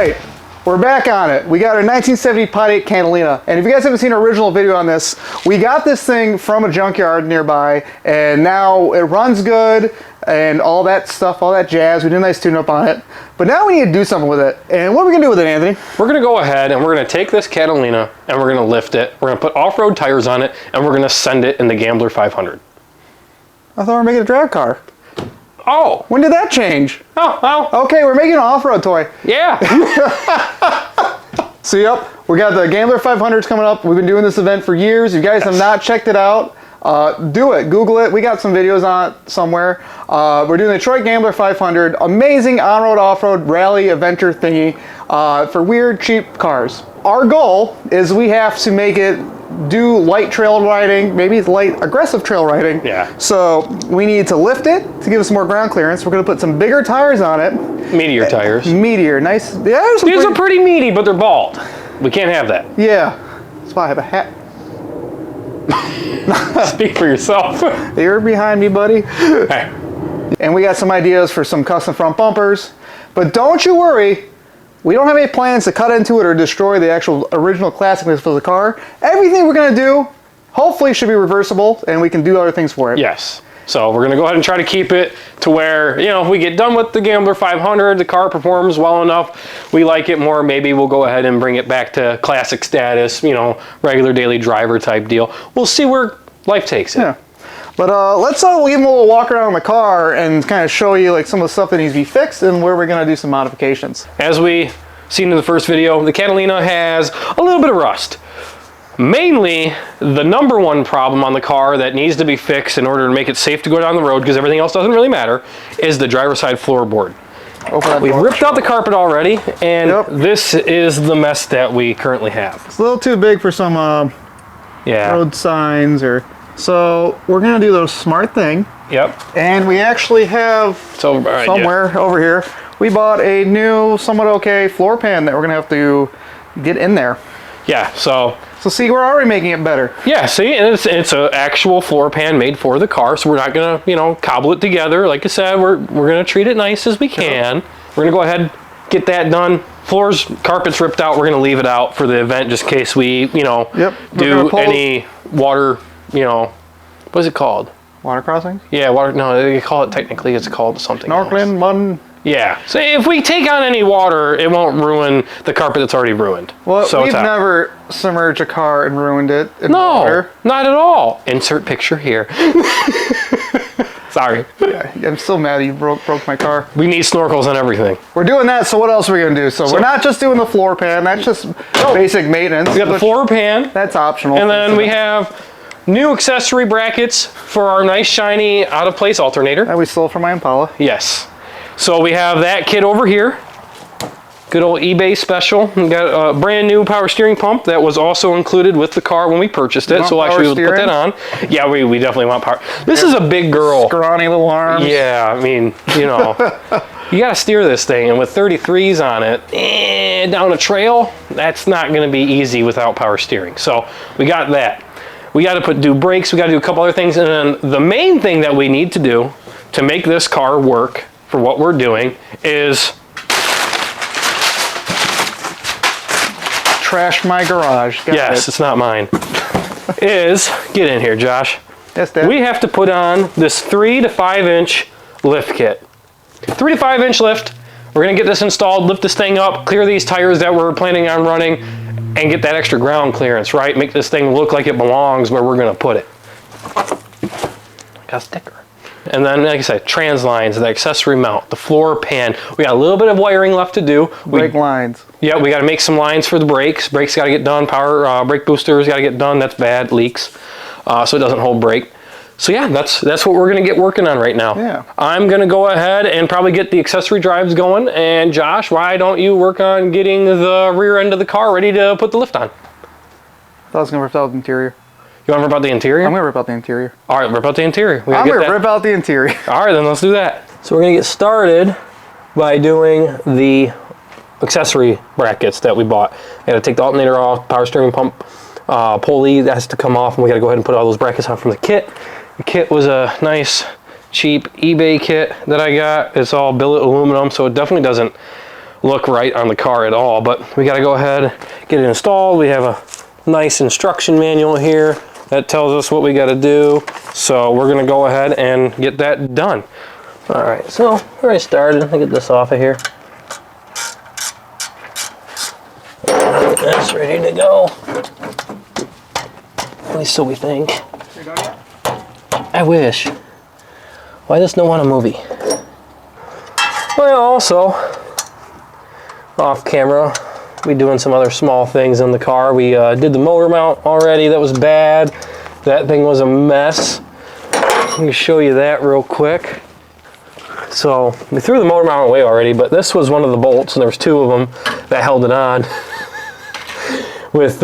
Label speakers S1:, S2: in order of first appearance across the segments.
S1: right, we're back on it. We got our 1970 Pontiac Catalina, and if you guys haven't seen our original video on this, we got this thing from a junkyard nearby, and now it runs good and all that stuff, all that jazz. We did a nice tune-up on it, but now we need to do something with it. And what are we gonna do with it, Anthony?
S2: We're gonna go ahead and we're gonna take this Catalina and we're gonna lift it. We're gonna put off-road tires on it, and we're gonna send it in the Gambler 500.
S1: I thought we were making a drag car.
S2: Oh.
S1: When did that change?
S2: Oh, well.
S1: Okay, we're making an off-road toy.
S2: Yeah.
S1: So yep, we got the Gambler 500s coming up. We've been doing this event for years. If you guys have not checked it out, do it. Google it. We got some videos on it somewhere. We're doing the Detroit Gambler 500. Amazing on-road, off-road rally eventer thingy for weird, cheap cars. Our goal is we have to make it do light trail riding, maybe light aggressive trail riding.
S2: Yeah.
S1: So we need to lift it to give us more ground clearance. We're going to put some bigger tires on it.
S2: Meteor tires.
S1: Meteor, nice. Yeah,
S2: these are pretty meaty, but they're bald. We can't have that.
S1: Yeah. That's why I have a hat.
S2: Speak for yourself.
S1: You're behind me, buddy.
S2: Hey.
S1: And we got some ideas for some custom front bumpers. But don't you worry. We don't have any plans to cut into it or destroy the actual original classicness of the car. Everything we're going to do, hopefully, should be reversible, and we can do other things for it.
S2: Yes. So we're going to go ahead and try to keep it to where, you know, if we get done with the Gambler 500, the car performs well enough, we like it more, maybe we'll go ahead and bring it back to classic status, you know, regular daily driver type deal. We'll see where life takes it.
S1: Yeah. But let's give them a little walk around the car and kind of show you like some of the stuff that needs to be fixed and where we're going to do some modifications.
S2: As we seen in the first video, the Catalina has a little bit of rust. Mainly, the number one problem on the car that needs to be fixed in order to make it safe to go down the road, because everything else doesn't really matter, is the driver's side floorboard. We've ripped out the carpet already, and this is the mess that we currently have.
S1: It's a little too big for some road signs or... So we're going to do the smart thing.
S2: Yep. And
S1: we actually have somewhere over here, we bought a new, somewhat okay floor pan that we're going to have to get in there.
S2: Yeah, so
S1: see, we're already making it better.
S2: Yeah, see, and it's an actual floor pan made for the car, so we're not going to, you know, cobble it together. Like I said, we're going to treat it nice as we can. We're going to go ahead, get that done. Floors, carpet's ripped out. We're going to leave it out for the event just in case we, you know, do any water... You know, what is it called?
S1: Water crossing?
S2: Yeah, water. No, they call it technically. It's called something.
S1: Snorkeling, mud.
S2: Yeah. So if we take on any water, it won't ruin the carpet that's already ruined.
S1: Well, so we've never submerged a car and ruined it in water.
S2: No, not at all. Insert picture here. Sorry.
S1: Yeah, I'm still mad you broke my car.
S2: We need snorkels and everything.
S1: We're doing that, so what else are we going to do? So we're not just doing the floor pan. That's just basic maintenance.
S2: We got the floor pan.
S1: That's optional.
S2: And then we have... new accessory brackets for our nice shiny out of place alternator.
S1: That we stole from my Impala.
S2: Yes. So we have that kit over here. Good old eBay special. We got a brand new power steering pump that was also included with the car when we purchased it. So actually we'll put that on. Yeah, we definitely want power. This is a big girl.
S1: Scrawny little arms.
S2: Yeah, I mean, you know, you got to steer this thing, and with 33s on it, down a trail, that's not going to be easy without power steering. So we got that. We got to do brakes, we got to do a couple other things, and then the main thing that we need to do to make this car work for what we're doing is...
S1: trash my garage.
S2: Yes, it's not mine. Is, get in here, Josh.
S1: Yes, Dad.
S2: We have to put on this 3 to 5 inch lift kit. 3 to 5 inch lift. We're going to get this installed, lift this thing up, clear these tires that we're planning on running, and get that extra ground clearance, right? Make this thing look like it belongs where we're going to put it. Got a sticker. And then, like I said, trans lines, the accessory mount, the floor pan. We got a little bit of wiring left to do.
S1: Brake lines. Yeah,
S2: we got to make some lines for the brakes. Brakes got to get done. Power brake boosters got to get done. That's bad, leaks, so it doesn't hold brake. So yeah, that's what we're gonna get working on right now.
S1: Yeah.
S2: I'm gonna go ahead and probably get the accessory drives going. And Josh, why don't you work on getting the rear end of the car ready to put the lift on?
S1: I thought I was gonna rip out the interior.
S2: You want to rip out the interior?
S1: I'm gonna rip out the interior.
S2: All right, rip out the interior.
S1: I'm gonna rip out the interior.
S2: All right, then let's do that. So we're gonna get started by doing the accessory brackets that we bought. I gotta take the alternator off, power steering pump, pulley that has to come off, and we gotta go ahead and put all those brackets on from the kit. The kit was a nice, cheap eBay kit that I got. It's all billet aluminum, so it definitely doesn't look right on the car at all. But we got to go ahead, get it installed. We have a nice instruction manual here that tells us what we got to do. So we're going to go ahead and get that done. All right, so we already started. Let me get this off of here. That's ready to go. At least so we think. I wish. Why does no one a movie? Well, also, off camera, we doing some other small things in the car. We did the motor mount already. That was bad. That thing was a mess. Let me show you that real quick. So we threw the motor mount away already, but this was one of the bolts, and there was two of them that held it on. With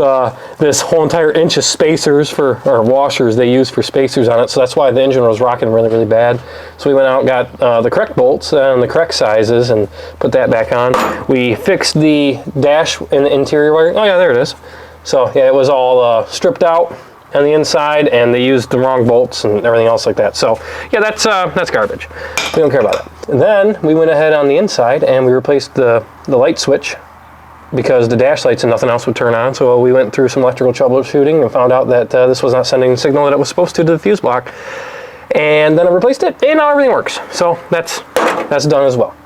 S2: this whole entire inch of spacers or washers they use for spacers on it, so that's why the engine was rocking really, really bad. So we went out and got the correct bolts and the correct sizes and put that back on. We fixed the dash in the interior wiring. Oh yeah, there it is. So yeah, it was all stripped out on the inside, and they used the wrong bolts and everything else like that. So yeah, that's garbage. We don't care about it. And then we went ahead on the inside and we replaced the light switch, because the dash lights and nothing else would turn on. So we went through some electrical troubleshooting and found out that this was not sending the signal that it was supposed to the fuse block. And then I replaced it, and now everything works. So that's done as well.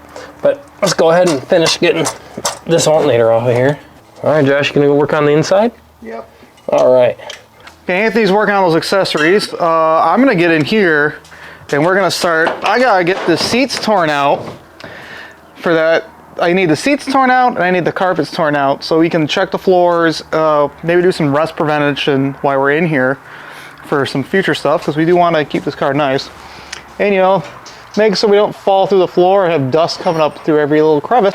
S2: But let's go ahead and finish getting this alternator off of here. All right, Josh, you gonna go work on the inside?
S1: Yep.
S2: All right.
S1: Okay, Anthony's working on those accessories. I'm gonna get in here, and we're gonna start. I gotta get the seats torn out. For that, I need the seats torn out and I need the carpets torn out so we can check the floors, maybe do some rust prevention while we're in here for some future stuff, because we do want to keep this car nice. And you know, make so we don't fall through the floor and have dust coming up through every little crevice.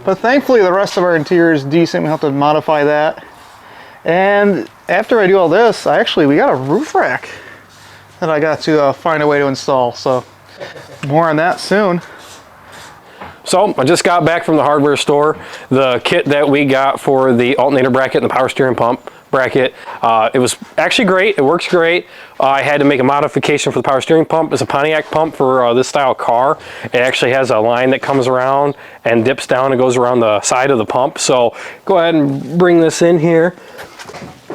S1: But thankfully the rest of our interior is decent. We have to modify that. And after I do all this, we got a roof rack that I got to find a way to install. So more on that soon.
S2: So I just got back from the hardware store. The kit that we got for the alternator bracket and the power steering pump bracket, it was actually great. It works great. I had to make a modification for the power steering pump. It's a Pontiac pump for this style car. It actually has a line that comes around and dips down and goes around the side of the pump. So go ahead and bring this in here.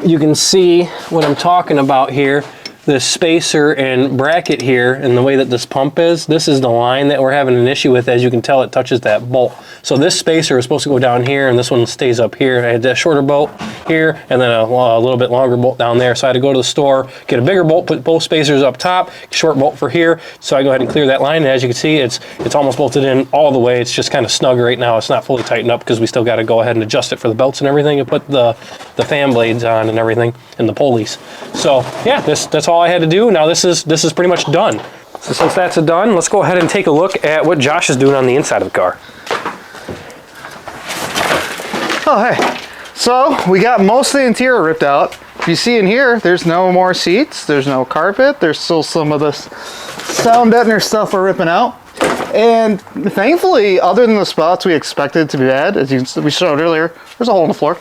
S2: You can see what I'm talking about here. This spacer and bracket here, and the way that this pump is, this is the line that we're having an issue with. As you can tell, it touches that bolt. So this spacer is supposed to go down here, and this one stays up here. I had a shorter bolt here, and then a little bit longer bolt down there. So I had to go to the store, get a bigger bolt, put both spacers up top, short bolt for here. So I go ahead and clear that line, and as you can see, it's almost bolted in all the way. It's just kind of snug right now. It's not fully tightened up because we still got to go ahead and adjust it for the belts and everything, and put the fan blades on and everything, and the pulleys. So yeah, that's all I had to do. Now this is pretty much done. So since that's done, let's go ahead and take a look at what Josh is doing on the inside of the car.
S1: Oh, hey. So we got most of the interior ripped out. If you see in here, there's no more seats, there's no carpet, there's still some of this sound deadener stuff we're ripping out. And thankfully, other than the spots we expected to be bad, as we showed earlier, there's a hole in the floor.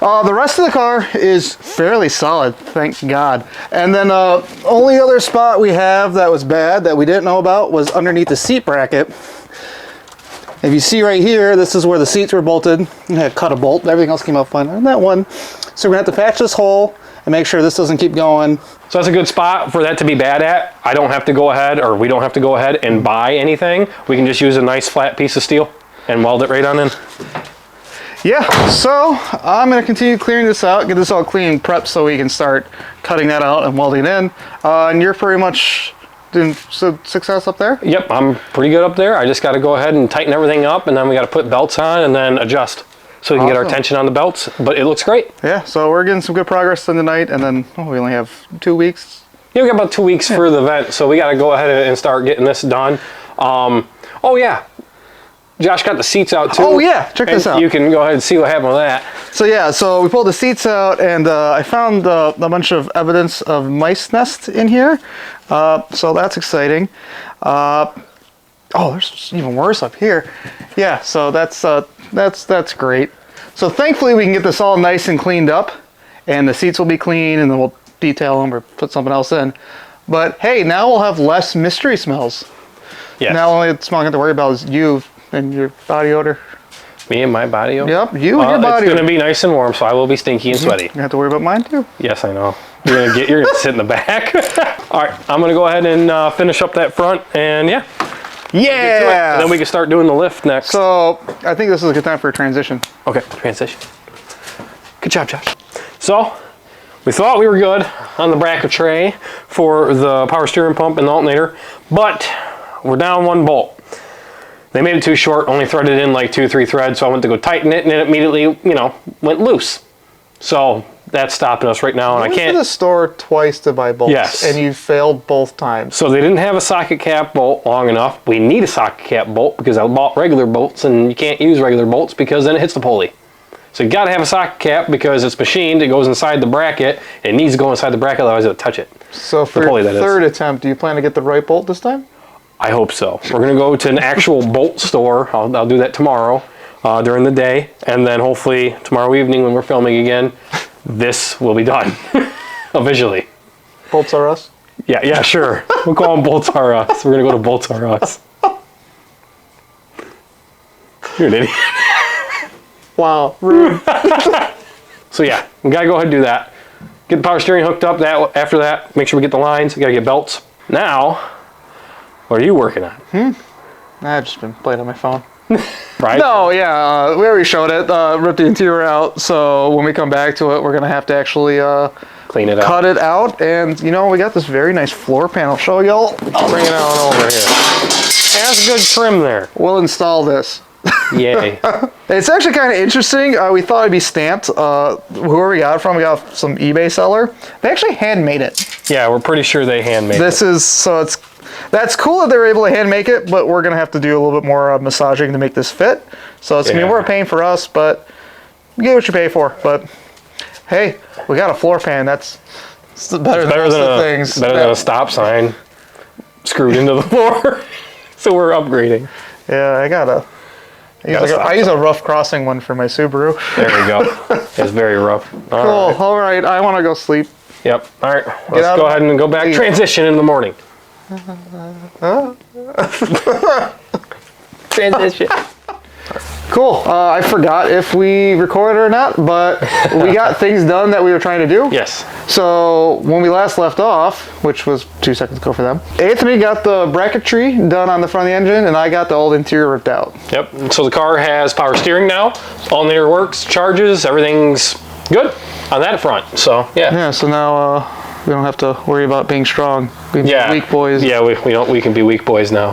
S1: The rest of the car is fairly solid, thank God. And then only other spot we have that was bad that we didn't know about was underneath the seat bracket. If you see right here, this is where the seats were bolted. I had cut a bolt, everything else came up fine on that one. So we're gonna have to patch this hole and make sure this doesn't keep going.
S2: So that's a good spot for that to be bad at. I don't have to go ahead, or we don't have to go ahead and buy anything. We can just use a nice flat piece of steel and weld it right on in.
S1: Yeah, so I'm gonna continue clearing this out, get this all clean and prepped so we can start cutting that out and welding it in. And you're pretty much doing success up there?
S2: Yep, I'm pretty good up there. I just gotta go ahead and tighten everything up, and then we gotta put belts on and then adjust so we can get our tension on the belts, but it looks great.
S1: Yeah, so we're getting some good progress in the night, and then we only have 2 weeks.
S2: Yeah, we got about 2 weeks for the event, so we gotta go ahead and start getting this done. Oh yeah, Josh got the seats out too.
S1: Oh yeah, check this out.
S2: You can go ahead and see what happened with that.
S1: So yeah, so we pulled the seats out, and I found a bunch of evidence of mice nests in here. So that's exciting. Oh, there's even worse up here. Yeah, so that's great. So thankfully we can get this all nice and cleaned up, and the seats will be clean, and then we'll detail them or put something else in. But hey, now we'll have less mystery smells.
S2: Yes.
S1: Now only the smell I have to worry about is you and your body odor.
S2: Me and my body odor?
S1: Yep, you and your body
S2: It's
S1: odor.
S2: going to be nice and warm, so I will be stinky and sweaty.
S1: You have to worry about mine too.
S2: Yes, I know. You're gonna sit in the back. All right, I'm gonna go ahead and finish up that front, and yeah.
S1: Yeah.
S2: And then we can start doing the lift next.
S1: So I think this is a good time for a transition.
S2: Okay, transition. Good job, Josh. So we thought we were good on the bracket tray for the power steering pump and the alternator, but we're down one bolt. They made it too short, only threaded in like 2-3 threads, so I went to go tighten it, and it immediately, you know, went loose. So that's stopping us right now, and I can't.
S1: You went to the store twice to buy bolts,
S2: Yes.
S1: and you failed both times.
S2: So they didn't have a socket cap bolt long enough. We need a socket cap bolt because I bought regular bolts, and you can't use regular bolts because then it hits the pulley. So you got to have a socket cap because it's machined. It goes inside the bracket. It needs to go inside the bracket, otherwise it'll touch it.
S1: So for
S2: pulley,
S1: your
S2: that is.
S1: third attempt, do you plan to get the right bolt this time?
S2: I hope so. We're gonna go to an actual bolt store. I'll do that tomorrow during the day, and then hopefully tomorrow evening when we're filming again, this will be done visually.
S1: Bolts are us?
S2: Yeah, sure. We'll call them Bolts R Us. We're gonna go to Bolts R Us. You're an idiot.
S1: Wow, rude.
S2: So yeah, we gotta go ahead and do that. Get the power steering hooked up. After that, make sure we get the lines. We gotta get belts. Now, what are you working on?
S1: I've just been playing on my phone.
S2: Right?
S1: No, yeah, we already showed it. Ripped the interior out, so when we come back to it, we're gonna have to actually
S2: Clean it out.
S1: cut it out. And you know, we got this very nice floor panel. Show y'all.
S2: I'll bring it on over here. Hey, that's good trim there.
S1: We'll install this.
S2: Yay.
S1: It's actually kind of interesting. We thought it'd be stamped. Whoever we got it from, we got some eBay seller. They actually handmade it.
S2: Yeah, we're pretty sure they handmade
S1: This
S2: it.
S1: is, so that's cool that they were able to hand make it, but we're gonna have to do a little bit more massaging to make this fit. So it's gonna be
S2: Yeah.
S1: more of a pain for us, but you get what you pay for. But hey, we got a floor pan. That's better than most of the things.
S2: Better than a stop sign screwed into the floor. So we're upgrading.
S1: Yeah, I use a rough crossing one for my Subaru.
S2: There we go. It's very rough.
S1: Cool.
S2: All right.
S1: All right, I want to go sleep.
S2: Yep. All right. Let's go ahead and go back. Transition in the morning. Transition.
S1: Cool. I forgot if we recorded or not, but we got things done that we were trying to do.
S2: Yes.
S1: So when we last left off, which was 2 seconds ago for them, Anthony got the bracketry done on the front of the engine, and I got the old interior ripped out.
S2: Yep. So the car has power steering now. Alternator works, charges, everything's good on that front. So yeah.
S1: Yeah. So now we don't have to worry about being strong. We can be weak boys.
S2: Yeah, we can be weak boys now,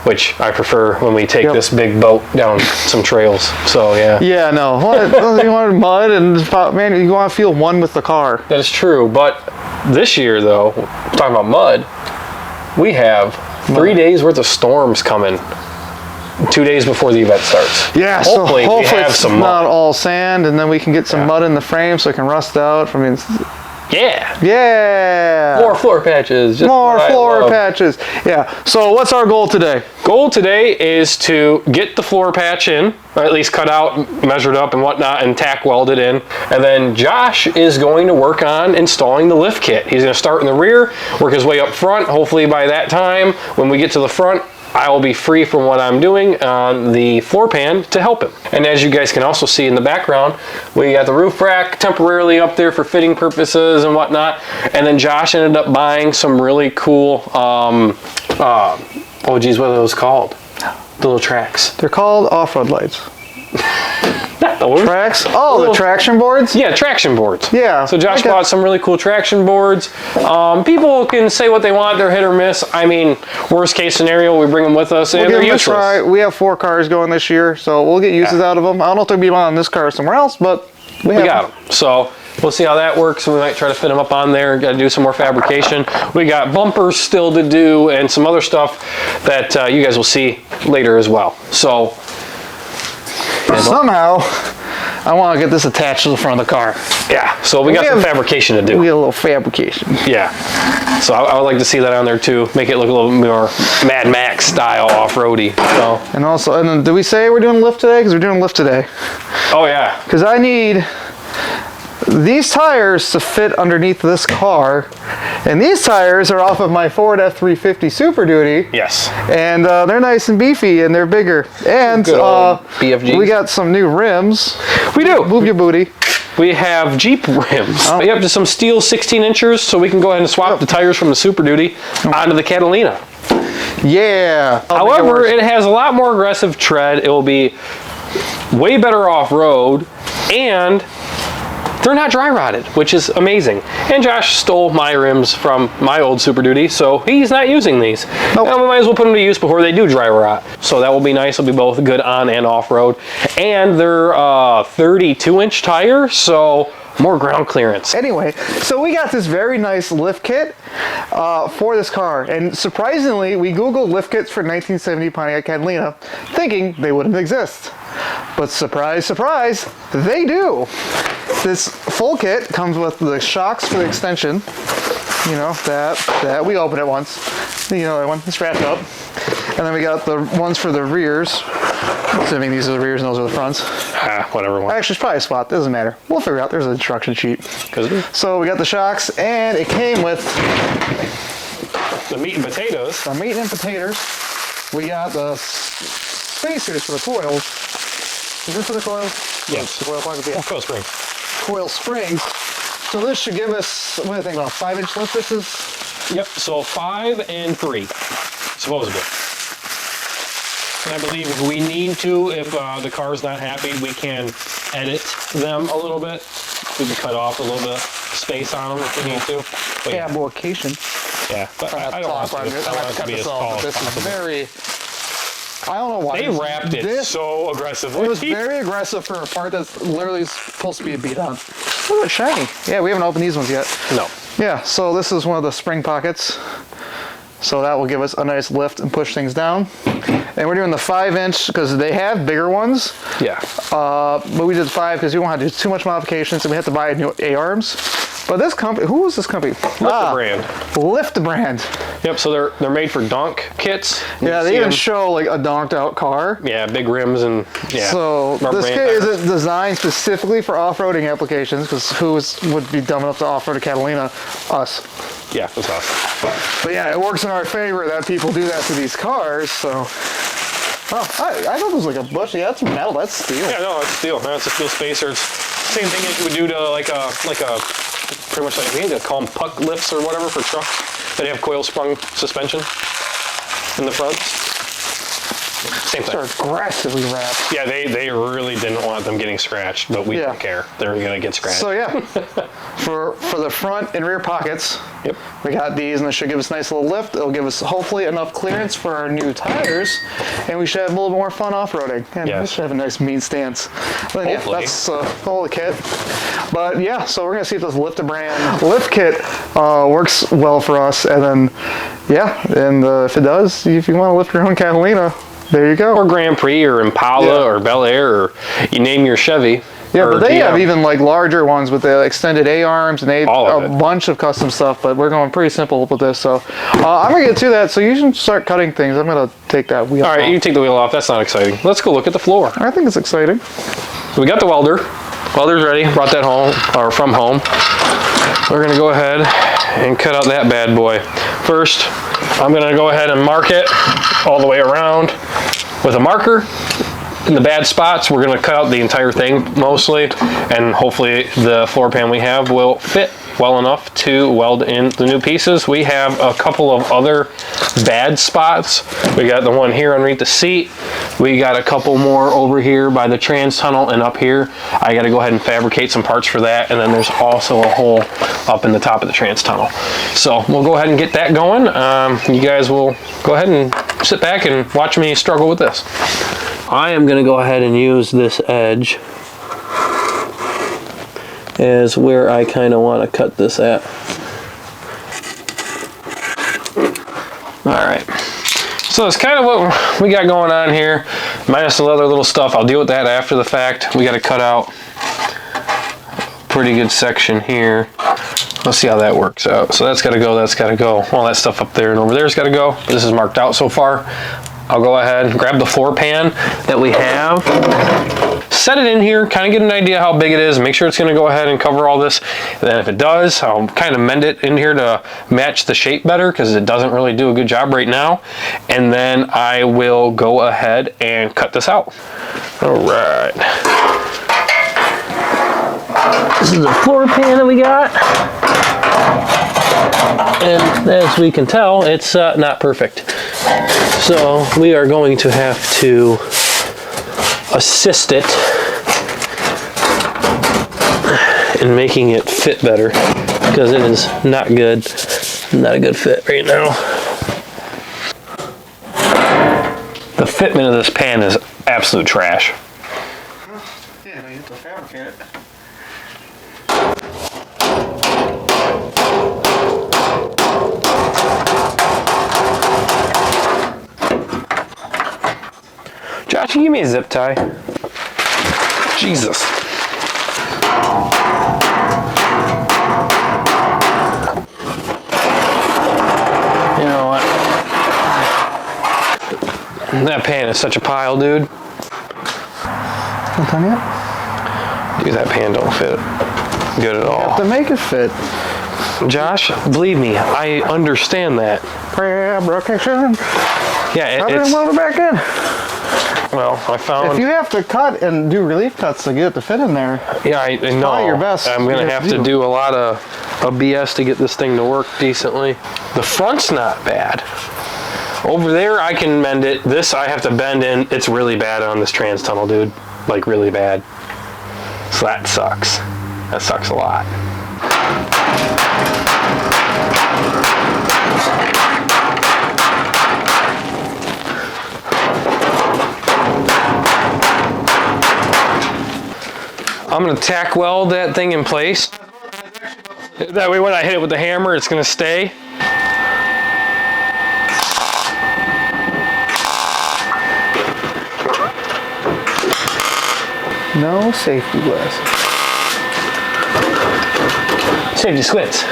S2: which I prefer when we take this big boat down some trails. So yeah.
S1: Yeah. No. What? You want mud and man, you want to feel one with the car.
S2: That is true, but this year though, talking about mud, we have 3 days worth of storms coming. 2 days before the event starts.
S1: Yeah,
S2: hopefully we have
S1: it's
S2: some mud.
S1: not all sand, and then we can get some mud in the frame so it can rust out. I mean,
S2: Yeah.
S1: yeah.
S2: More floor patches. Just
S1: More
S2: what I
S1: floor
S2: love.
S1: patches. Yeah. So what's our goal today?
S2: Goal today is to get the floor patch in, or at least cut out, measured up and whatnot, and tack welded in. And then Josh is going to work on installing the lift kit. He's going to start in the rear, work his way up front. Hopefully by that time, when we get to the front, I will be free from what I'm doing on the floor pan to help him. And as you guys can also see in the background, we got the roof rack temporarily up there for fitting purposes and whatnot. And then Josh ended up buying some really cool, oh geez, what are those called? The little tracks.
S1: They're called off-road lights.
S2: Not those.
S1: Tracks? Oh, the traction boards?
S2: Yeah, traction boards.
S1: Yeah.
S2: So Josh bought some really cool traction boards. People can say what they want, they're hit or miss. I mean, worst case scenario, we bring them with us and
S1: We'll
S2: they're
S1: give them a
S2: useless.
S1: try. We have 4 cars going this year, so we'll get uses out of them. I don't know if there'll be one on this car or somewhere else, but we
S2: got them. So we'll see how that works. We might try to fit them up on there. Got to do some more fabrication. We got bumpers still to do and some other stuff that you guys will see later as well. So
S1: somehow I want to get this attached to the front of the car.
S2: yeah, so we got some fabrication to do.
S1: We get a little fabrication.
S2: Yeah. So I would like to see that on there too. Make it look a little more Mad Max style off-roady. So.
S1: And also, and then did we say we're doing lift today? Because we're doing lift today.
S2: Oh yeah.
S1: Because I need these tires to fit underneath this car, and these tires are off of my Ford F350 Super Duty.
S2: Yes.
S1: And they're nice and beefy, and they're bigger. And
S2: BFGs.
S1: we got some new rims.
S2: We do.
S1: Move your booty.
S2: We have Jeep rims. Yep, just some steel 16-inchers, so we can go ahead and swap the tires from the Super Duty onto the Catalina.
S1: Yeah.
S2: However, it has a lot more aggressive tread. It will be way better off-road, and they're not dry rotted, which is amazing. And Josh stole my rims from my old Super Duty, so he's not using these.
S1: Nope.
S2: And we might as well put them to use before they do dry rot. So that will be nice. It'll be both good on and off-road. And they're 32-inch tire, so more ground clearance.
S1: Anyway, so we got this very nice lift kit for this car, and surprisingly, we Googled lift kits for 1970 Pontiac Catalina, thinking they wouldn't exist. But surprise, surprise, they do. This full kit comes with the shocks for the extension. You know, that we open it once. You know, that one strapped up. And then we got the ones for the rears. I mean, these are the rears and those are the fronts.
S2: Whatever one.
S1: Actually, it's probably a spot. Doesn't matter. We'll figure it out. There's an instruction sheet. So we got the shocks, and it came with
S2: the meat and potatoes.
S1: the meat and potatoes. We got the spacers for the coils. Is this for the coils?
S2: Yes.
S1: The coil pocket, yeah.
S2: Coil springs.
S1: Coil springs. So this should give us, what do you think, about 5-inch lift? This is?
S2: Yep, so 5 and 3, supposedly. And I believe if we need to, if the car's not happy, we can edit them a little bit. We can cut off a little bit of space on them if we need to. But yeah,
S1: Fabrication.
S2: Yeah, but I don't want to. I want it to be as tall as
S1: This is
S2: possible.
S1: very, I don't know why.
S2: They wrapped it so aggressively.
S1: It was very aggressive for a part that's literally supposed to be a beat on. Look at it shiny. Yeah, we haven't opened these ones yet.
S2: No.
S1: Yeah, so this is one of the spring pockets. So that will give us a nice lift and push things down. And we're doing the 5-inch because they have bigger ones.
S2: Yeah.
S1: But we did 5 because we don't have to do too much modifications and we have to buy new A-arms. But this company, who was this company?
S2: Lift brand.
S1: Lift brand.
S2: Yep, so they're made for donk kits.
S1: Yeah, they even show like a donked out car.
S2: Yeah, big rims and yeah.
S1: So
S2: rubber
S1: this
S2: band
S1: kit
S2: tires.
S1: isn't designed specifically for off-roading applications because would be dumb enough to off-road a Catalina? Us.
S2: Yeah, that's awesome.
S1: But yeah, it works in our favor that people do that to these cars, so. Oh, I thought it was like a bush. Yeah, that's metal, that's steel.
S2: Yeah, no, it's steel. No, it's a steel spacer. It's same thing as you would do to like a pretty much like, I think they call them puck lifts or whatever for trucks. They have coil sprung suspension in the front. Same thing.
S1: They're aggressively wrapped.
S2: Yeah, they really didn't want them getting scratched, but we don't care. They're gonna get scratched.
S1: So yeah, for the front and rear pockets,
S2: yep.
S1: We got these, and this should give us a nice little lift. It'll give us hopefully enough clearance for our new tires, and we should have a little more fun off-roading. And we should have a nice mean stance. But yeah, that's all the kit. But yeah, so we're gonna see if this Lift brand lift kit works well for us, and then yeah, and if it does, if you want to lift your own Catalina, there you go.
S2: Or Grand Prix or Impala or Bel Air or you name your Chevy.
S1: Yeah, but they have even like larger ones with the extended A-arms and a bunch of custom stuff, but we're going pretty simple with this. So I'm going to get to that, so you can start cutting things. I'm going to take that wheel off.
S2: All right, you take the wheel off. That's not exciting. Let's go look at the floor.
S1: I think it's exciting.
S2: So we got the welder. Welder's ready. Brought that home, or from home. We're going to go ahead and cut out that bad boy. First, I'm going to go ahead and mark it all the way around with a marker. In the bad spots, we're going to cut out the entire thing mostly, and hopefully the floor pan we have will fit well enough to weld in the new pieces. We have a couple of other bad spots. We got the one here underneath the seat. We got a couple more over here by the trans tunnel and up here. I got to go ahead and fabricate some parts for that, and then there's also a hole up in the top of the trans tunnel. So we'll go ahead and get that going. You guys will go ahead and sit back and watch me struggle with this. I am going to go ahead and use this edge as where I kind of want to cut this at. Alright, so that's kind of what we got going on here, minus the other little stuff. I'll deal with that after the fact. We got to cut out a pretty good section here. Let's see how that works out. So that's got to go, that's got to go. All that stuff up there and over there's got to go. This is marked out so far. I'll go ahead and grab the floor pan that we have, set it in here, kind of get an idea how big it is, make sure it's going to go ahead and cover all this. And then if it does, I'll kind of mend it in here to match the shape better because it doesn't really do a good job right now. And then I will go ahead and cut this out. All right. This is the floor pan that we got. And as we can tell, it's not perfect. So we are going to have to assist it in making it fit better because it is not good. Not a good fit right now. The fitment of this pan is absolute trash.
S1: Yeah, you have to fabricate it.
S2: Josh, can you give me a zip tie? Jesus. You know what? That pan is such a pile, dude.
S1: Not done yet?
S2: Dude, that pan don't fit good at all.
S1: To make it fit.
S2: Josh, believe me, I understand that.
S1: Fabrication.
S2: Yeah,
S1: I didn't move it back in.
S2: Well, I found...
S1: If you have to cut and do relief cuts to get it to fit in there,
S2: yeah, I know.
S1: probably your best.
S2: I'm going to have to do a lot of BS to get this thing to work decently. The front's not bad. Over there, I can mend it. This, I have to bend in. It's really bad on this trans tunnel, dude. Like, really bad. So that sucks. That sucks a lot. I'm going to tack weld that thing in place. That way when I hit it with the hammer, it's going to stay.
S1: no safety glasses.
S2: Safety squints.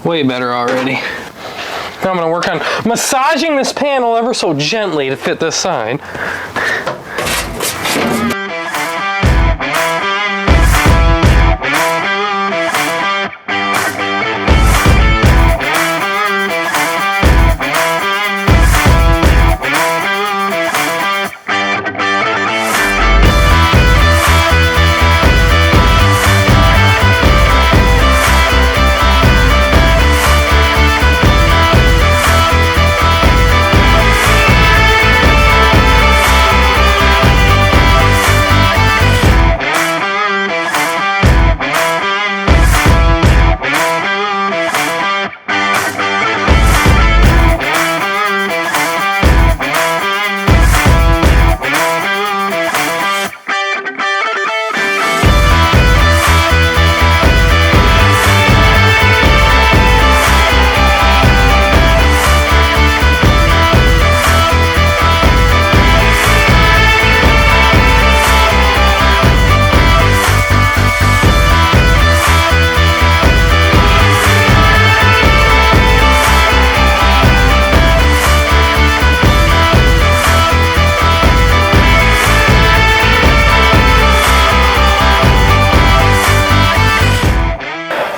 S2: Way better already. Now I'm going to work on massaging this panel ever so gently to fit this side.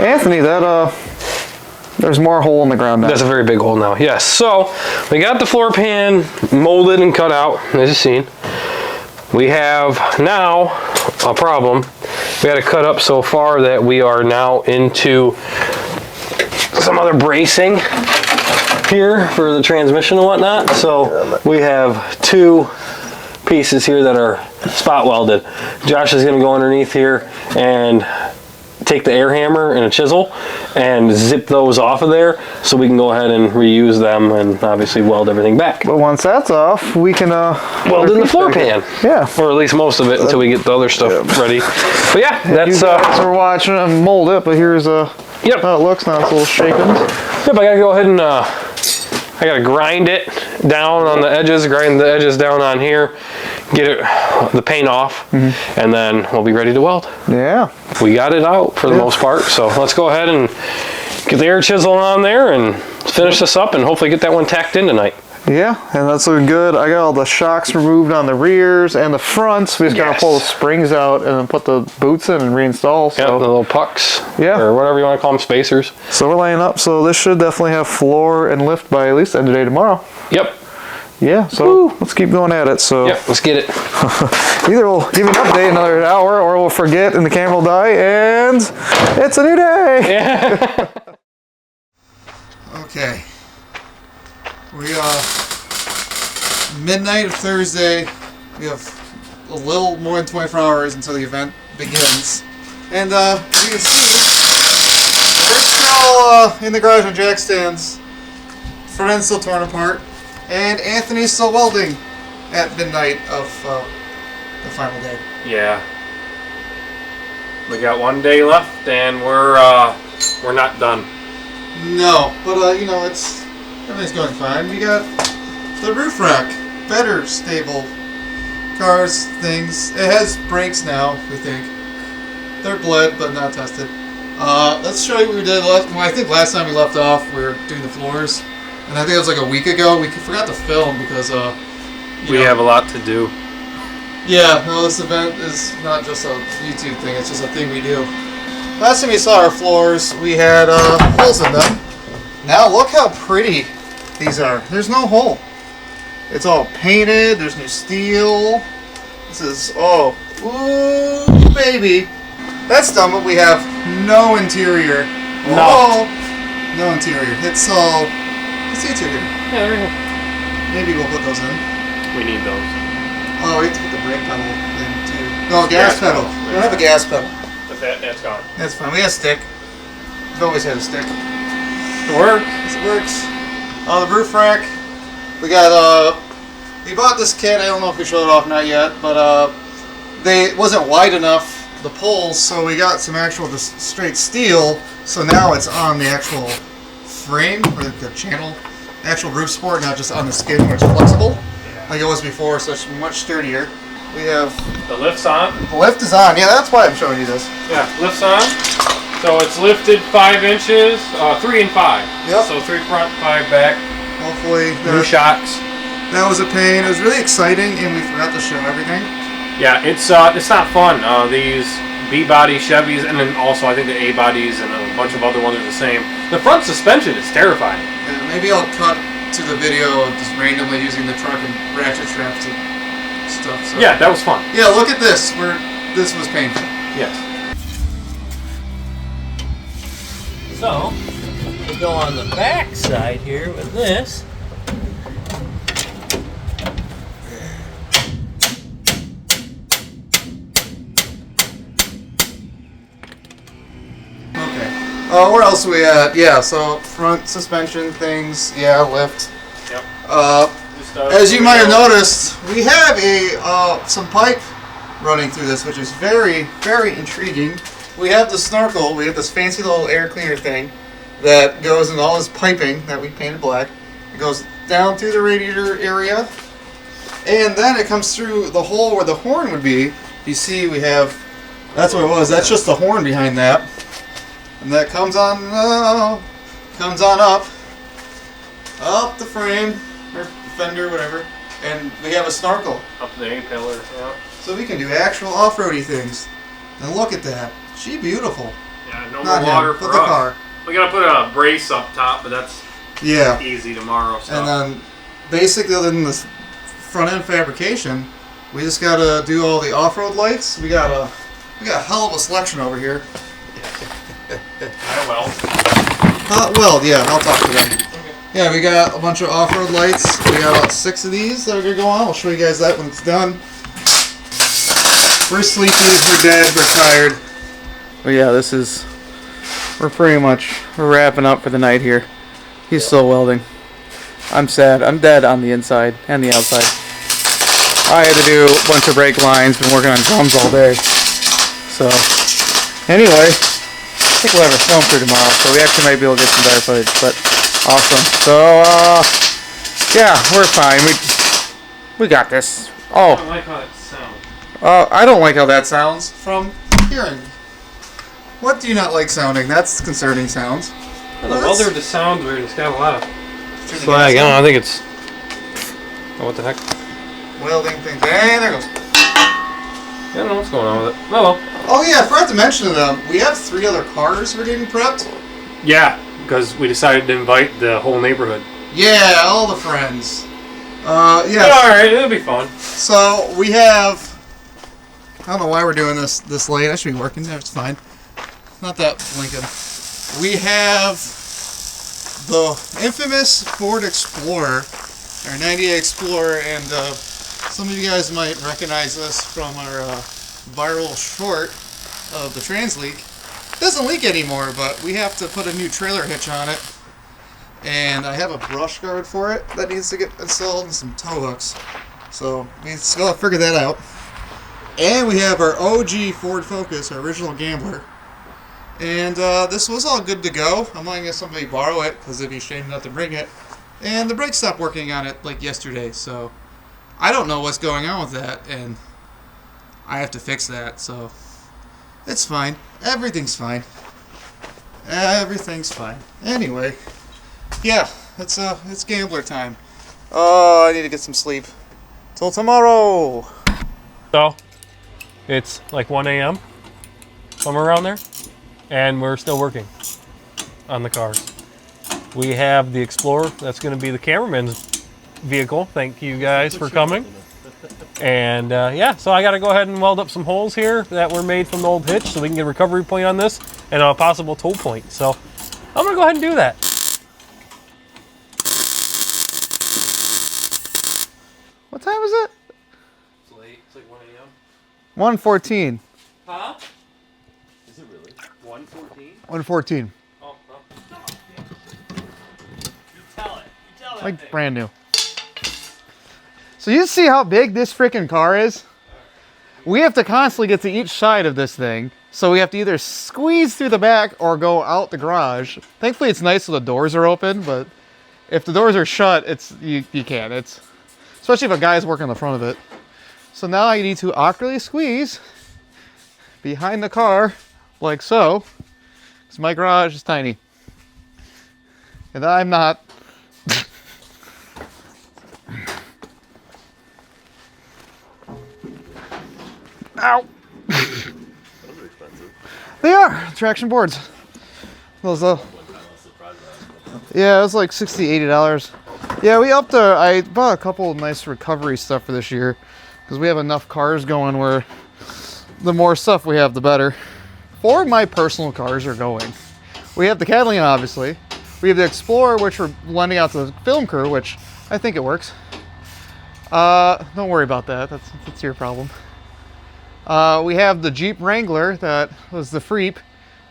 S1: Anthony, that there's more hole in the ground now.
S2: That's a very big hole now. Yes. So we got the floor pan molded and cut out, as you've seen. We have now a problem. We had to cut up so far that we are now into some other bracing here for the transmission and whatnot. So we have two pieces here that are spot welded. Josh is going to go underneath here and take the air hammer and a chisel and zip those off of there so we can go ahead and reuse them and obviously weld everything back.
S1: But once that's off, we can
S2: weld in the floor pan.
S1: Yeah.
S2: Or at least most of it until we get the other stuff ready. But yeah, that's
S1: you guys are watching them mold it, but here's
S2: yep.
S1: how it looks now. It's a little shaken.
S2: Yep, I gotta go ahead and I gotta grind it down on the edges, grind the edges down on here, get the paint off, and then we'll be ready to weld.
S1: Yeah.
S2: We got it out for the most part, so let's go ahead and get the air chisel on there and finish this up and hopefully get that one tacked in tonight.
S1: Yeah, and that's looking good. I got all the shocks removed on the rears and the fronts. We just gotta pull the springs out and then put the boots in and reinstall. So.
S2: Yeah, the little pucks,
S1: yeah,
S2: or whatever you want to call them, spacers.
S1: So we're laying up, so this should definitely have floor and lift by at least the end of the day tomorrow.
S2: Yep.
S1: Yeah, so let's keep going at it. So
S2: yep, let's get it.
S1: Either we'll give you an update another hour, or we'll forget and the camera will die, and it's a new day.
S2: Yeah.
S1: Okay. We midnight of Thursday. We have a little more than 24 hours until the event begins, and as you can see, we're still in the garage on jack stands. Front end's still torn apart, and Anthony's still welding at midnight of the final day.
S2: Yeah. We got one day left, and we're not done.
S1: No, but you know, everything's going fine. We got the roof rack, better stable cars, things. It has brakes now, we think. They're bled, but not tested. Let's show you what we did last. Well, I think last time we left off, we were doing the floors, and I think it was like a week ago. We forgot to film because
S2: we have a lot to do.
S1: Yeah, no, this event is not just a YouTube thing. It's just a thing we do. Last time you saw our floors, we had holes in them. Now look how pretty these are. There's no hole. It's all painted. There's new steel. This is, oh, ooh, baby. That's done, but we have no interior.
S2: No.
S1: No interior. It's all, what's the interior?
S2: Yeah, there you go.
S1: Maybe we'll put those in.
S2: We need those.
S1: Oh, we have to put the brake pedal in too. No, gas pedal. We don't have a gas pedal.
S2: But that's gone.
S1: That's fine. We have a stick. We've always had a stick.
S2: It works.
S1: It works. The roof rack. We got we bought this kit. I don't know if we showed it off not yet, but it wasn't wide enough, the poles, so we got some actual just straight steel. So now it's on the actual frame or the channel, actual roof support, not just on the skin where it's flexible like it was before. So it's much sturdier. We have
S2: the lift's on.
S1: The lift is on. Yeah, that's why I'm showing you this.
S2: Yeah, lift's on. So it's lifted 5 inches, 3 and 5.
S1: Yep.
S2: So 3 front, 5 back.
S1: Hopefully.
S2: New shocks.
S1: That was a pain. It was really exciting, and we forgot to show everything.
S2: Yeah, it's not fun. These B-body Chevys, and then also I think the A-bodies and a bunch of other ones are the same. The front suspension is terrifying.
S1: Yeah, maybe I'll cut to the video of just randomly using the truck and ratchet straps and stuff. So.
S2: Yeah, that was fun.
S1: Yeah, look at this. This was painful.
S2: Yes.
S3: So, we go on the back side here with this.
S1: Okay. Where else are we at? Yeah, so front suspension things. Yeah, lift.
S2: Yep.
S1: As you might have noticed, we have some pipe running through this, which is very, very intriguing. We have the snorkel. We have this fancy little air cleaner thing that goes in all this piping that we painted black. It goes down through the radiator area, and then it comes through the hole where the horn would be. You see, we have. That's what it was. That's just the horn behind that, and that comes on up the frame or fender, whatever, and we have a snorkel
S2: Up the A-pillar. Yeah.
S1: so we can do actual off-roady things. And look at that. She beautiful.
S2: Yeah, no
S1: Not
S2: more water
S1: him,
S2: for
S1: but the
S2: us.
S1: car.
S2: We gotta put a brace up top, but that's
S1: Yeah.
S2: easy tomorrow. So.
S1: And then basically, other than this front end fabrication, we just gotta do all the off-road lights. We got a hell of a selection over here. Well, yeah, I'll talk to them. Yeah, we got a bunch of off-road lights. We got about 6 of these that are gonna go on. I'll show you guys that when it's done. We're sleepy, we're dead, we're tired. But yeah, we're wrapping up for the night here. He's still welding. I'm sad. I'm dead on the inside and the outside. I had to do a bunch of brake lines, been working on drums all day. So, anyway, I think we'll have a film crew tomorrow, so we actually might be able to get some better footage. But Awesome. So, yeah, we're fine. We got this.
S2: I don't
S1: Oh,
S2: like how it sounds.
S1: I don't like how that sounds from hearing. What do you not like sounding? That's concerning sounds.
S2: The welder just sounds weird. It's got a lot of
S1: Turn the
S2: slag.
S1: gas on.
S2: I think it's. Oh, what the heck?
S1: Welding things. Hey, there goes.
S2: I don't know what's going on with it. Oh well.
S1: Oh yeah, I forgot to mention them. We have 3 other cars we're getting prepped.
S2: Yeah, because we decided to invite the whole neighborhood.
S1: Yeah, all the friends. Yeah.
S2: Alright, it'll be fun.
S1: So we have. I don't know why we're doing this late. I should be working. It's fine. Not that blinking. We have the infamous Ford Explorer, our '98 Explorer, and some of you guys might recognize this from our viral short of the trans leak. It doesn't leak anymore, but we have to put a new trailer hitch on it. And I have a brush guard for it that needs to get installed and some tow hooks. So we still figure that out. And we have our OG Ford Focus, our original Gambler. And this was all good to go. I'm letting somebody borrow it because it'd be a shame not to bring it. And the brakes stopped working on it like yesterday, so I don't know what's going on with that, and I have to fix that, so it's fine. Everything's fine. Everything's fine. Anyway, yeah, it's Gambler time. Oh, I need to get some sleep. Till tomorrow.
S2: So, it's like 1 a.m. somewhere around there, and we're still working on the cars. We have the Explorer. That's going to be the cameraman's vehicle. Thank you guys for coming. And yeah, so I got to go ahead and weld up some holes here that were made from the old hitch so we can get a recovery point on this and a possible tow point. So I'm going to go ahead and do that.
S1: What time is it?
S2: It's late. It's like 1 a.m.
S1: 1:14.
S2: Huh? Is it really? 1:14?
S1: 1:14.
S2: Oh, well. You tell it. You tell that
S1: Like
S2: thing.
S1: brand new. So you see how big this freaking car is? We have to constantly get to each side of this thing. So we have to either squeeze through the back or go out the garage. Thankfully it's nice so the doors are open, but if the doors are shut, you can't. It's especially if a guy's working on the front of it. So now I need to awkwardly squeeze behind the car like so. Because my garage is tiny. And I'm not. Ow!
S4: Those are expensive.
S1: They are traction boards. Those yeah, it was like $60-$80. Yeah, we upped I bought a couple of nice recovery stuff for this year because we have enough cars going where the more stuff we have, the better. 4 of my personal cars are going. We have the Catalina, obviously. We have the Explorer, which we're lending out to the film crew, which I think it works. Don't worry about that. That's your problem. We have the Jeep Wrangler that was the Freep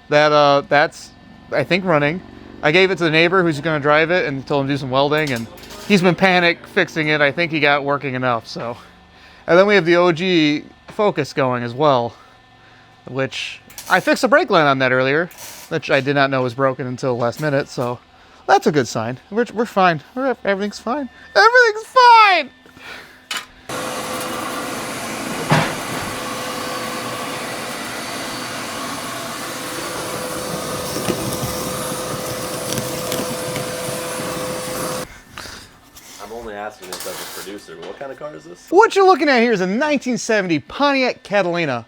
S1: that's I think running. I gave it to the neighbor who's going to drive it and told him to do some welding, and he's been panic fixing it. I think he got working enough. So, and then we have the OG Focus going as well, which I fixed the brake line on that earlier, which I did not know was broken until last minute. So that's a good sign. We're fine. Everything's fine. Everything's fine.
S4: I'm only asking this as a producer, but what kind of car is this?
S1: What you're looking at here is a 1970 Pontiac Catalina.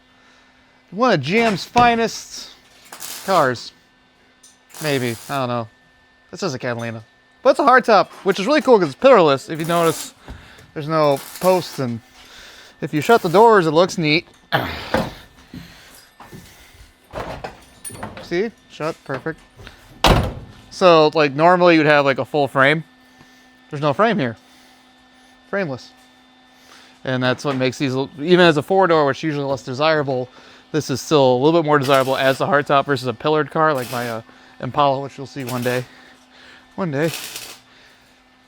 S1: One of GM's finest cars. Maybe, I don't know. This is a Catalina. But it's a hardtop, which is really cool because it's pillarless. If you notice, there's no posts, and if you shut the doors, it looks neat. See? Shut, perfect. So, like, normally you'd have like a full frame. There's no frame here. Frameless. And that's what makes these, even as a 4-door, which is usually less desirable, this is still a little bit more desirable as a hardtop versus a pillared car like my Impala, which you'll see one day. One day.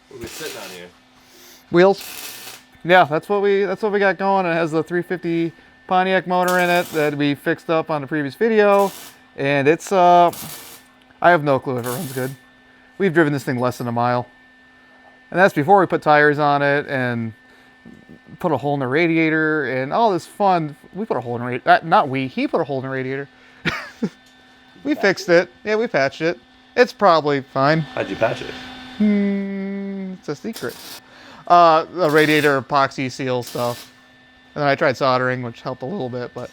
S4: What are we sitting on here?
S1: Wheels. Yeah, that's what we got going. It has the 350 Pontiac motor in it that we fixed up on the previous video, and it's I have no clue if it runs good. we've driven this thing less than a mile. And that's before we put tires on it and put a hole in the radiator and all this fun. We put a hole in the radiator. Not we, he put a hole in the radiator. We fixed it. Yeah, we patched it. It's probably fine.
S4: How'd you patch it?
S1: It's a secret. The radiator epoxy seal stuff. And then I tried soldering, which helped a little bit, but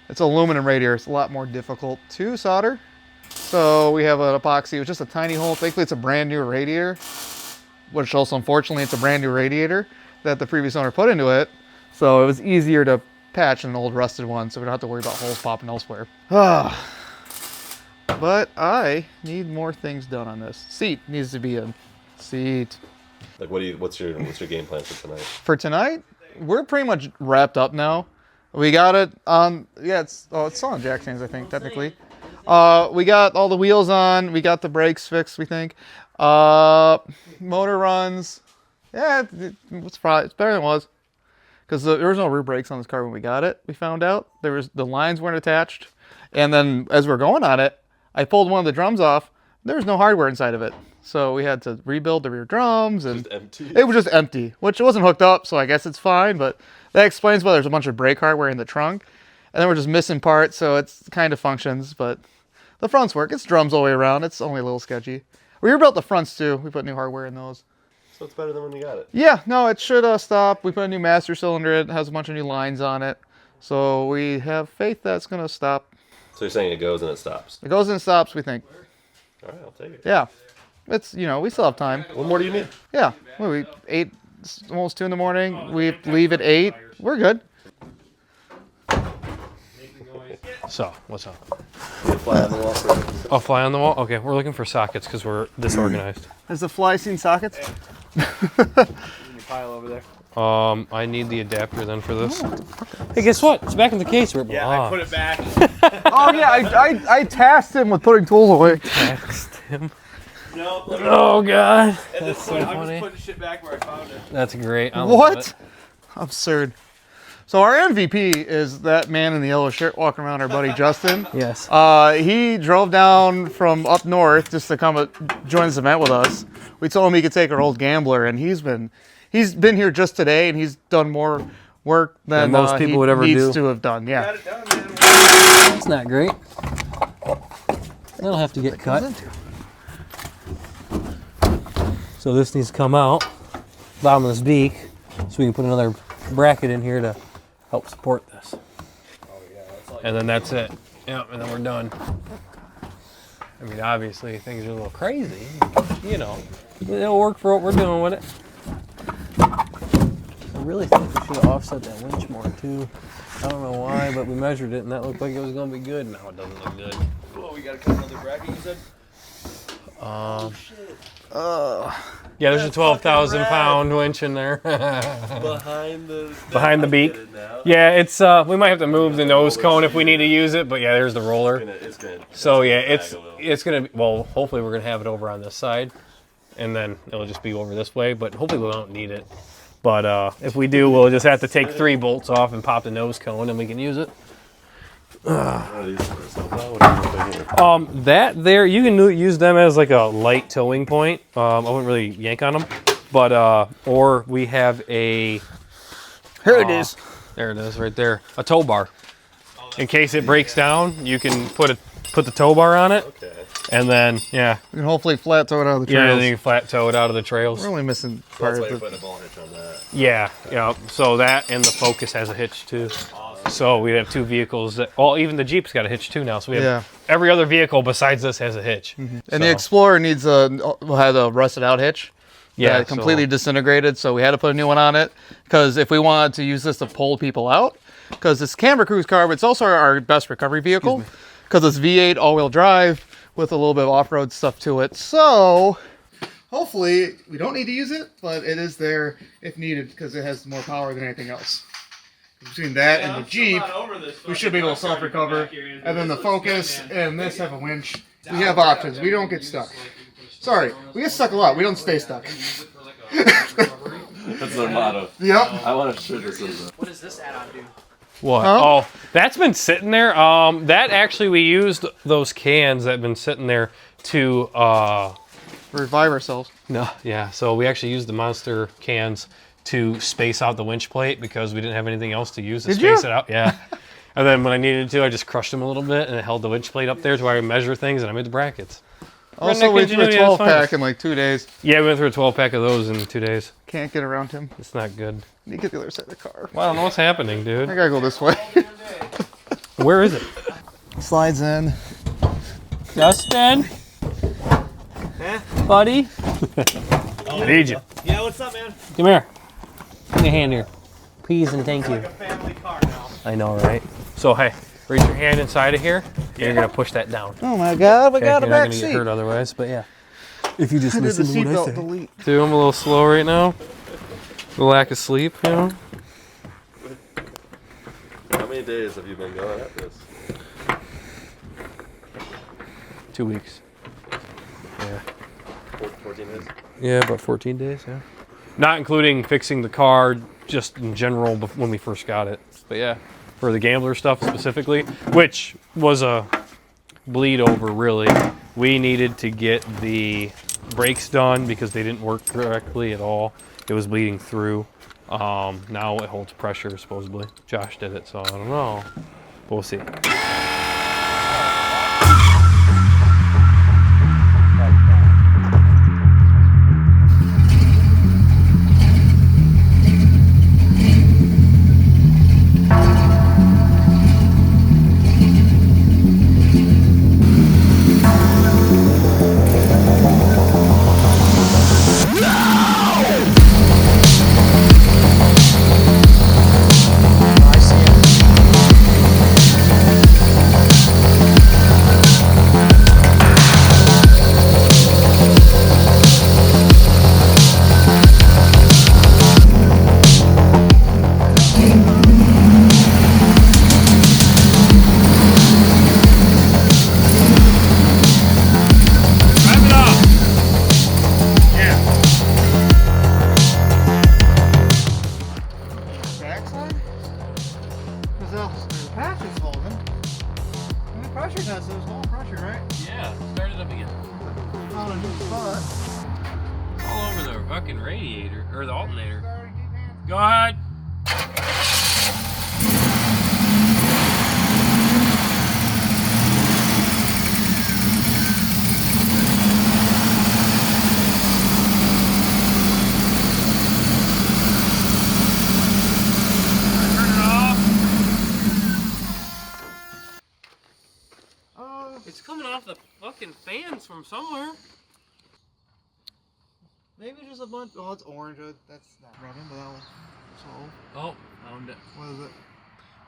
S1: it's aluminum radiator. It's a lot more difficult to solder. So we have an epoxy. It was just a tiny hole. Thankfully, it's a brand new radiator, which also, unfortunately, it's a brand new radiator that the previous owner put into it. So it was easier to patch than an old rusted one, so we don't have to worry about holes popping elsewhere. But I need more things done on this. Seat needs to be in. Seat.
S4: Like, what's your game plan for tonight?
S1: For tonight, we're pretty much wrapped up now. We got it on, yeah, it's still on jack stands, I think, technically. We got all the wheels on. We got the brakes fixed, we think. Motor runs. Yeah, it's better than it was. Because there was no rear brakes on this car when we got it, we found out. The lines weren't attached. And then as we're going on it, I pulled one of the drums off. There was no hardware inside of it. So we had to rebuild the rear drums. And
S4: Just empty?
S1: It was just empty, which it wasn't hooked up, so I guess it's fine. But that explains why there's a bunch of brake hardware in the trunk. And then we're just missing parts, so it kind of functions. But the fronts work. It's drums all the way around. It's only a little sketchy. We rebuilt the fronts too. We put new hardware in those.
S4: So it's better than when you got it?
S1: Yeah, no, it should stop. We put a new master cylinder in it. It has a bunch of new lines on it. So we have faith that it's going to stop.
S4: So you're saying it goes and it stops?
S1: It goes and stops, we think.
S4: All right, I'll take it.
S1: Yeah. It's, we still have time.
S4: What more do you need?
S1: Yeah. We 8, almost 2 in the morning. We leave at 8. We're good.
S2: So, what's up?
S4: Fly on the wall for it.
S2: Oh, fly on the wall? Okay, we're looking for sockets because we're disorganized.
S1: Has the fly seen sockets?
S3: Pile over there.
S2: I need the adapter then for this. Hey, guess what? It's back in the case.
S3: Yeah, I put it back.
S1: Oh, yeah, I tasked him with putting tools away.
S2: Text him.
S3: No.
S2: Oh, God.
S3: At this
S2: That's
S3: point,
S2: so
S3: I'm
S2: funny.
S3: just putting shit back where I found it.
S2: That's great. I love
S1: What?
S2: it.
S1: Absurd. So our MVP is that man in the yellow shirt walking around, our buddy Justin.
S2: Yes.
S1: He drove down from up north just to come join this event with us. We told him he could take our old Gambler, and he's been here just today, and he's done more work than
S2: most people
S1: he
S2: would ever
S1: needs
S2: do.
S1: to have done. Yeah.
S3: Got it done, man.
S2: That's not great. That'll have to get cut. So this needs to come out, bottom of this beak, so we can put another bracket in here to help support this. And then that's it. Yep, and then we're done. I mean, obviously things are a little crazy, it'll work for what we're doing with it. I really think we should have offset that winch more too. I don't know why, but we measured it and that looked like it was gonna be good. Now it doesn't look good.
S3: Oh, we gotta cut another bracket, you said?
S2: Yeah, there's a 12,000 pound winch in there.
S4: Behind the
S2: beak. Yeah, it's we might have to move the nose cone if we need to use it, but yeah, there's the roller.
S4: It's gonna
S2: So yeah, it's gonna be, well, hopefully we're gonna have it over on this side, and then it'll just be over this way. But hopefully we don't need it. But if we do, we'll just have to take 3 bolts off and pop the nose cone, and we can use it. That there, you can use them as like a light towing point. I wouldn't really yank on them, but or we have a.
S1: Here it is.
S2: There it is, right there. A tow bar. In case it breaks down, you can put the tow bar on it, and then yeah.
S1: We can hopefully flat tow it out of the
S2: Yeah,
S1: trails.
S2: and then you can flat tow it out of the trails.
S1: We're only missing
S4: That's
S1: part
S4: why
S1: of
S4: you're
S1: it.
S4: putting a ball hitch on that.
S2: Yeah, yeah. So that and the Focus has a hitch too. So we have 2 vehicles that, well, even the Jeep's got a hitch too now. So we have every other vehicle besides this has a hitch.
S1: And the Explorer had a rusted out hitch.
S2: Yeah,
S1: that completely disintegrated, so we had to put a new one on it. Because if we wanted to use this to pull people out, because it's Camber Cruise car, but it's also our best recovery vehicle. Because it's V8 all-wheel drive with a little bit of off-road stuff to it. So hopefully we don't need to use it, but it is there if needed because it has more power than anything else. Between that and the Jeep, we should be able to self-recover. And then the Focus and this have a winch. We have options. We don't get stuck. Sorry, we get stuck a lot. We don't stay stuck.
S4: That's their motto.
S1: Yep.
S4: I want to show this as
S3: What does this add-on do?
S2: What?
S1: Huh?
S2: Oh, that's been sitting there. That actually, we used those cans that have been sitting there to
S1: Revive ourselves.
S2: No, yeah. So we actually used the monster cans to space out the winch plate because we didn't have anything else to use to space it out. Yeah. And then when I needed to, I just crushed them a little bit and it held the winch plate up there to where I measure things and I made the brackets.
S1: Also, we threw a 12-pack in like 2 days.
S2: Yeah, we went through a 12-pack of those in 2 days.
S1: Can't get around him.
S2: It's not good.
S1: Need to get the other side of the car.
S2: Well, I don't know what's happening, dude.
S1: I gotta go this way.
S2: Where is it?
S1: Slides in.
S3: Justin?
S2: Eh?
S3: Buddy?
S2: I need you.
S3: Yeah, what's up, man? Come here. Give me a hand here. Please and thank you.
S4: Like a family car now.
S2: I know, right? So, hey, raise your hand inside of here. Yeah. You're going to push that down.
S1: Oh my God, we got a
S2: You're not
S1: back
S2: going to get
S1: seat.
S2: hurt otherwise, but yeah. If you just
S1: I did the
S2: listen to what I
S1: seatbelt
S2: say.
S1: delete.
S2: Dude, I'm a little slow right now. The lack of sleep, you know?
S4: How many days have you been going at this?
S2: 2 weeks. Yeah.
S4: 14 days?
S2: Yeah, about 14 days, yeah. Not including fixing the car, just in general when we first got it. But yeah, for the gambler stuff specifically, which was a bleed over really. We needed to get the brakes done because they didn't work correctly at all. It was bleeding through. Now it holds pressure supposedly. Josh did it, so I don't know. But we'll see. Fucking radiator or the alternator. Go ahead. Turn it off. It's coming off the fucking fans from somewhere.
S1: Maybe just a bunch. Oh, it's orange. That's not running, but that was so.
S2: Oh, found it.
S1: What is it?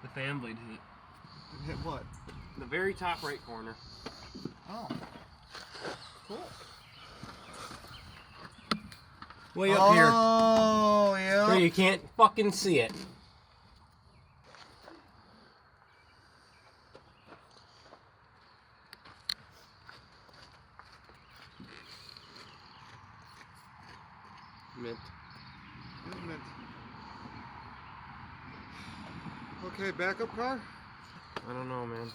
S2: The fan blade hit it.
S1: It hit what?
S2: The very top right corner.
S1: Oh. Cool.
S3: Way up here.
S1: Oh, yeah.
S3: Where you can't fucking see it.
S2: Mint.
S1: Mint. Okay, backup car?
S2: I don't know, man.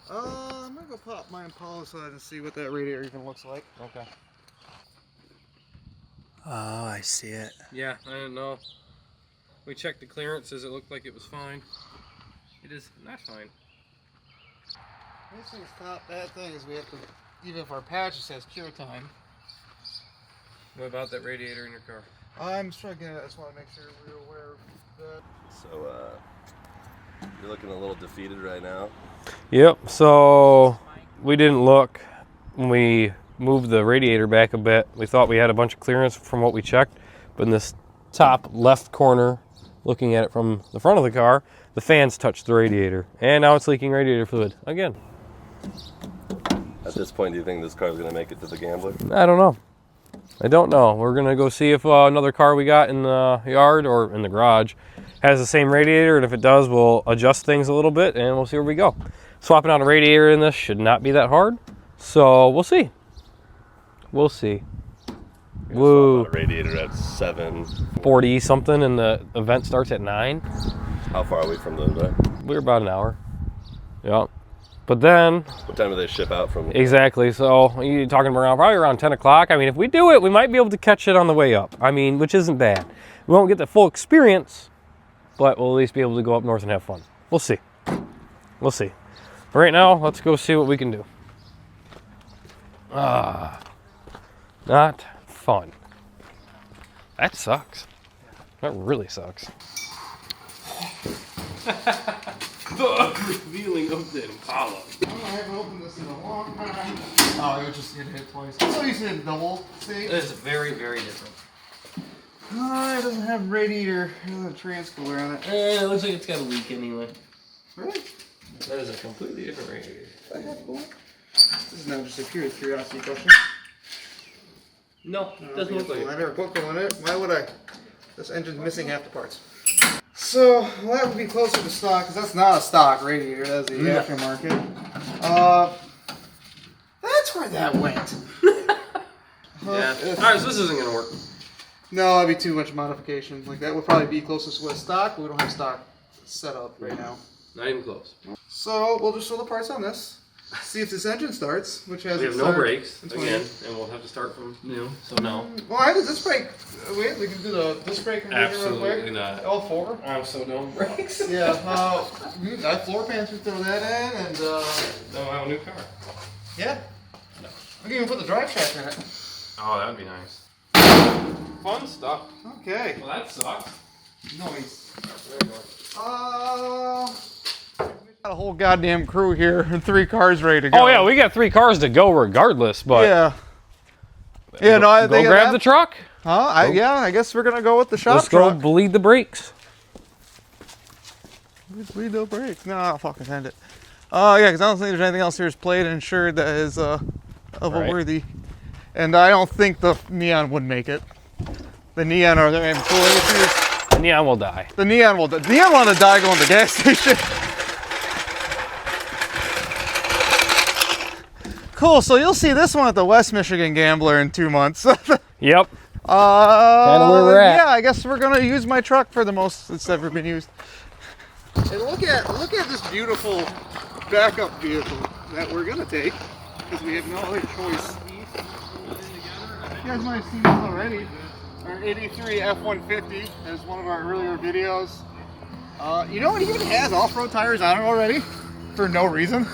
S1: I'm gonna go pop my Impala side and see what that radiator even looks like.
S2: Okay.
S3: Oh, I see it.
S2: Yeah, I don't know. We checked the clearances. It looked like it was fine. It is not fine.
S1: This thing's top bad thing is we have to, even if our patch says cure time.
S2: What about that radiator in your car?
S1: I'm struggling. I just want to make sure we're aware of that.
S4: So, you're looking a little defeated right now.
S2: Yep, so we didn't look when we moved the radiator back a bit. We thought we had a bunch of clearance from what we checked, but in this top left corner, looking at it from the front of the car, the fans touched the radiator, and now it's leaking radiator fluid again.
S4: At this point, do you think this car is going to make it to the gambler?
S2: I don't know. I don't know. We're going to go see if another car we got in the yard or in the garage has the same radiator, and if it does, we'll adjust things a little bit, and we'll see where we go. Swapping out a radiator in this should not be that hard, so we'll see. We'll see. Woo.
S4: A radiator at 7:40
S2: something, and the event starts at 9.
S4: How far are we from the event?
S2: We're about an hour. Yeah. But then,
S4: What time do they ship out from?
S2: exactly, so you're talking around probably around 10 o'clock. I mean, if we do it, we might be able to catch it on the way up. I mean, which isn't bad. We won't get the full experience, but we'll at least be able to go up north and have fun. We'll see. We'll see. But right now, let's go see what we can do. Not fun. That sucks. That really sucks. The revealing of the Impala.
S1: I haven't opened this in a long time. Oh, it just hit twice. So you said double, see?
S3: It is very, very different.
S1: Oh, it doesn't have radiator, it doesn't have trans-cooler on it.
S3: It looks like it's got a leak anyway.
S1: Really?
S3: That is a completely different radiator.
S1: That's cool. This is now just a pure curiosity question.
S3: No, it doesn't look like
S1: I
S3: it.
S1: never put one in it. Why would I? This engine's missing half the parts. So, well, that would be closer to stock, because that's not a stock radiator, that's the aftermarket. That's where that went.
S2: Yeah. Alright, so this isn't going to work.
S1: No, that'd be too much modification. Like, that would probably be closest with stock, but we don't have stock set up right now.
S2: Not even close.
S1: So, we'll just throw the parts on this. See if this engine starts, which has
S2: We have no brakes, again, and we'll have to start from new, so no.
S1: Well, I did this brake. Wait, we can do the disc brake conversion real quick.
S2: Absolutely not.
S1: All four.
S2: I'm so done brakes.
S1: Yeah, that floor pans, we throw that in, and
S2: No, I have a new car.
S1: yeah.
S2: No.
S1: We can even put the drive shaft in it.
S2: Oh, that'd be nice. Fun stuff.
S1: Okay.
S2: Well, that sucks.
S1: Noise. Got a whole goddamn crew here and 3 cars ready to go.
S2: Oh yeah, we got 3 cars to go regardless, but
S1: yeah. Yeah, no, I
S2: go
S1: think
S2: grab the truck.
S1: Huh? Yeah, I guess we're gonna go with the shop
S2: Let's go
S1: truck.
S2: bleed the brakes.
S1: Bleed the brakes. No, I'll fucking send it. Yeah, because I don't think there's anything else here is played and insured that is of a worthy. And I don't think the neon would make it. The neon or the employees.
S2: The neon will die.
S1: The neon will. The neon want to die going to the gas station. Cool. So you'll see this one at the West Michigan Gambler in 2 months.
S2: Yep.
S1: Kind
S2: of where we're at.
S1: Yeah, I guess we're gonna use my truck for the most it's ever been used. And look at this beautiful backup vehicle that we're gonna take because we have no other choice. You guys might have seen this already. Our 83 F-150 is one of our earlier videos. You know, it even has off-road tires on it already for no reason.